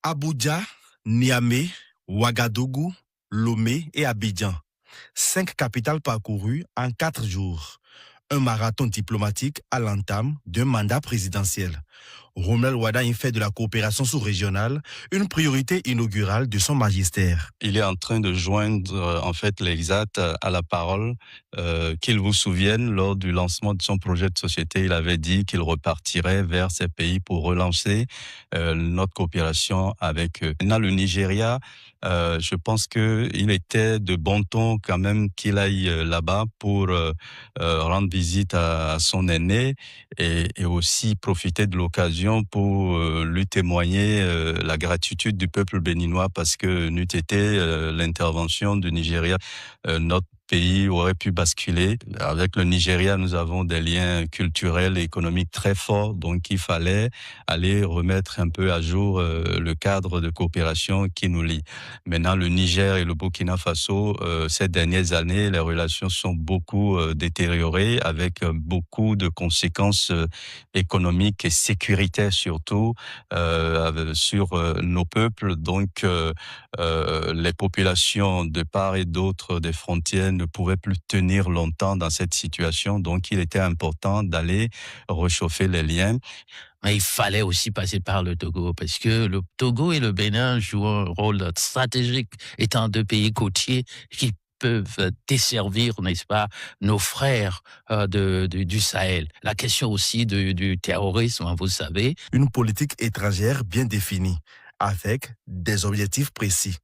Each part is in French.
Abuja, Niamey, Ouagadougou, Lomé et Abidjan. 5 capitales parcourues en 4 jours. Un marathon diplomatique à l'entame d'un mandat présidentiel. Romel Wadagne fait de la coopération sous-régionale une priorité inaugurale de son magistère. Il est en train de joindre en fait l'exat à la parole. Qu'il vous souvienne, lors du lancement de son projet de société, il avait dit qu'il repartirait vers ces pays pour relancer notre coopération avec eux. Maintenant, le Nigeria, je pense que il était de bon ton quand même qu'il aille là-bas pour rendre visite à son aîné et aussi profiter de l'occasion pour lui témoigner la gratitude du peuple béninois parce que n'eût été l'intervention du Nigeria, notre pays aurait pu basculer. Avec le Nigeria, nous avons des liens culturels et économiques très forts, donc il fallait aller remettre un peu à jour le cadre de coopération qui nous lie. Maintenant, le Niger et le Burkina Faso, ces dernières années, les relations sont beaucoup détériorées avec beaucoup de conséquences économiques et sécuritaires surtout sur nos peuples. Donc, les populations de part et d'autre des frontières ne pouvaient plus tenir longtemps dans cette situation. Donc, il était important d'aller réchauffer les liens. Mais il fallait aussi passer par le Togo parce que le Togo et le Bénin jouent un rôle stratégique étant 2 pays côtiers qui peuvent desservir, n'est-ce pas, nos frères du Sahel. La question aussi du terrorisme, vous savez. Une politique étrangère bien définie, avec des objectifs précis.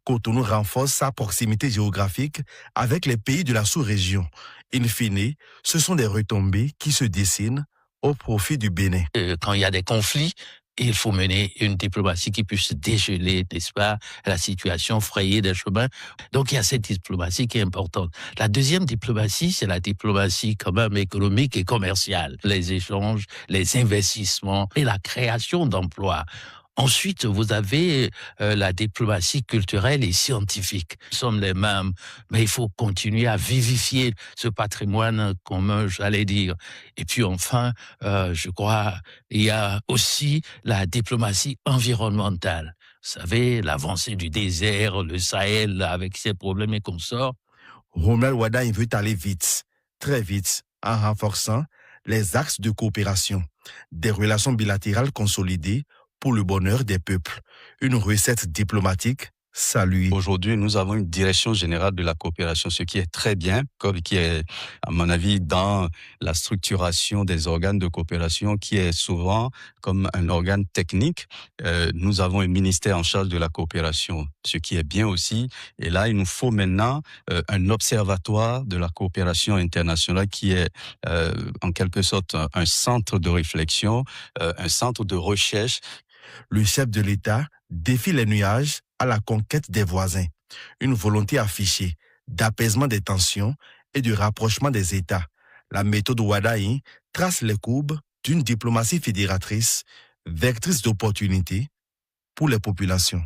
Cotonou renforce sa proximité géographique avec les pays de la sous-région. In fine, ce sont des retombées qui se dessinent au profit du Bénin. Quand il y a des conflits, il faut mener une diplomatie qui puisse dégeler, n'est-ce pas, la situation, frayer des chemins. Donc, il y a cette diplomatie qui est importante. La deuxième diplomatie, c'est la diplomatie quand même économique et commerciale. Les échanges, les investissements et la création d'emplois. Ensuite, vous avez la diplomatie culturelle et scientifique. Nous sommes les mêmes, mais il faut continuer à vivifier ce patrimoine commun, j'allais dire. Et puis enfin, je crois, il y a aussi la diplomatie environnementale. Vous savez, l'avancée du désert, le Sahel, avec ses problèmes et consorts. Romel Wadagne veut aller vite, très vite, en renforçant les axes de coopération, des relations bilatérales consolidées pour le bonheur des peuples. Une recette diplomatique saluée. Aujourd'hui, nous avons une direction générale de la coopération, ce qui est très bien, qui est, à mon avis, dans la structuration des organes de coopération, qui est souvent comme un organe technique. Nous avons un ministère en charge de la coopération, ce qui est bien aussi. Et là, il nous faut maintenant un observatoire de la coopération internationale qui est en quelque sorte un centre de réflexion, un centre de recherche. Le chef de l'État défie les nuages à la conquête des voisins. Une volonté affichée d'apaisement des tensions et de rapprochement des États. La méthode Wadagne trace les courbes d'une diplomatie fédératrice, vectrice d'opportunités pour les populations.